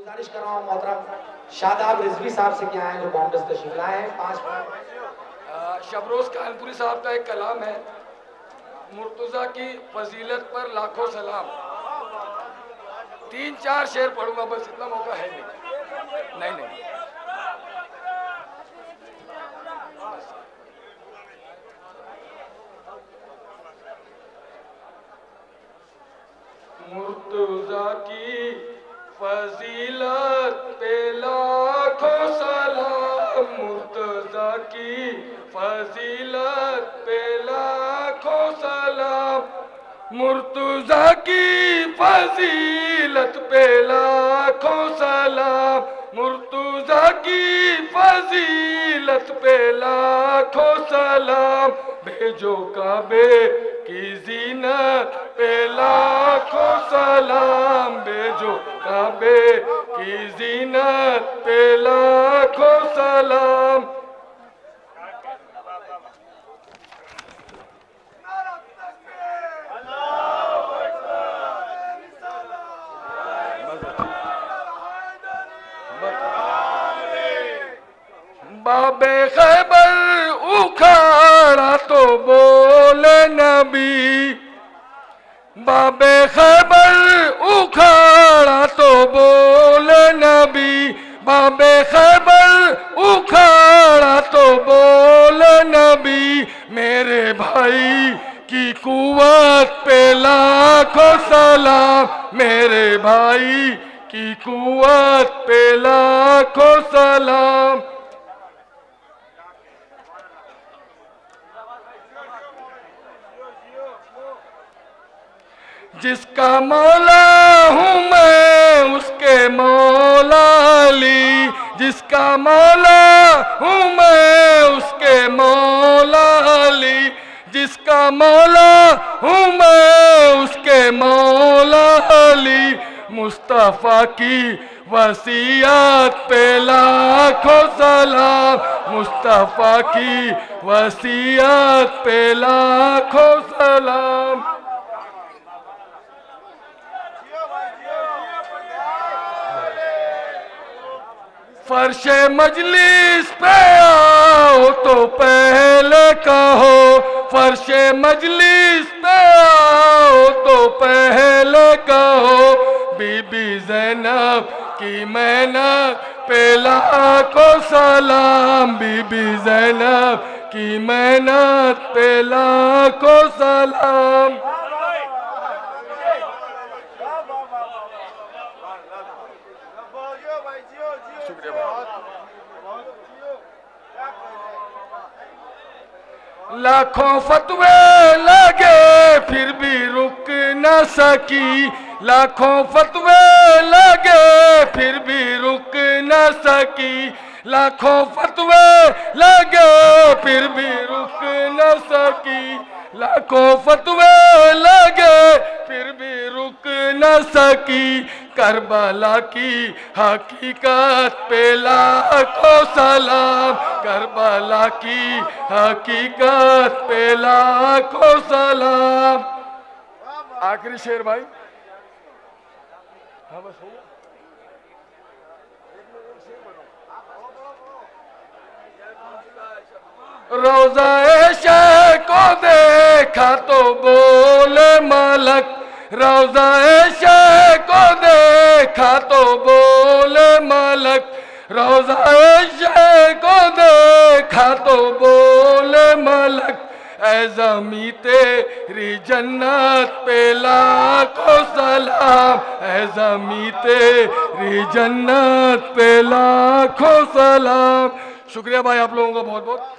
गुजारिश कर रहा हूँ मोहतरम शादाब रिजवी साहब से क्या है जो बॉम्बे से तशरीफ लाए हैं। 5 मिनट। शबरोज कानपुरी साहब का एक कलाम है, मुर्तज़ा की फजीलत पर लाखों सलाम। 3-4 शेर पढ़ूंगा, बस इतना मौका है नहीं। मुर्तज़ा की फजीलत पे लाखों सलाम, मुर्तज़ा की फजीलत पे लाखों सलाम, मुर्तज़ा की फजीलत पे लाखों सलाम, मुर्तज़ा की फजीलत पे लाखों सलाम, भेजो काबे की ज़ीनत पे लाखों सलाम, भेजो काबे की ज़ीनत पे लाखों सलाम। बाबे खैबर उखाड़ा तो बोले नबी, बाबे खैबर उखाड़ा तो बोले नबी, बाबे खैबर उखाड़ा तो बोले नबी, मेरे भाई की कुव्वत पे लाखों सलाम, मेरे भाई की कुव्वत पे लाखों सलाम। जिसका मौला हूँ मैं उसके मौला अली, जिसका मौला हूँ मैं उसके मौला अली, जिसका मौला हूँ मैं उसके मौला अली, मुस्तफ़ा की वसीयत पे लाखों सलाम, मुस्तफ़ा की वसीयत पे लाखों सलाम। फर्शे मजलिस पे आओ तो पहले कहो, फर्शे मजलिस पे आओ तो पहले कहो, बीबी ज़ैनब की मेहनत पे लाखों सलाम, बीबी ज़ैनब की मेहनत पे लाखों सलाम। लाखों फतवे लगे फिर भी रुक न सकी, लाखों फतवे लगे फिर भी रुक न सकी, लाखों फतवे लगे फिर भी रुक न सकी, लाखों फतवे लगे फिर भी रुक न सकी, करबला की हकीकत पे लाखों सलाम, करबला की हकीकत पे लाखों सलाम। आखिरी शेर भाई, हाँ बस हो गया। रोज़ा शह को देखा तो बोले मलक, रोज़ा शह को देखा तो बोले मलक, रोज़ा शह को देखा तो बोले मलक, ऐ ज़मीं तेरी जन्नत पे लाखों सलाम, ऐ ज़मीं तेरी जन्नत पे लाखों सलाम। शुक्रिया भाई आप लोगों का बहुत बहुत।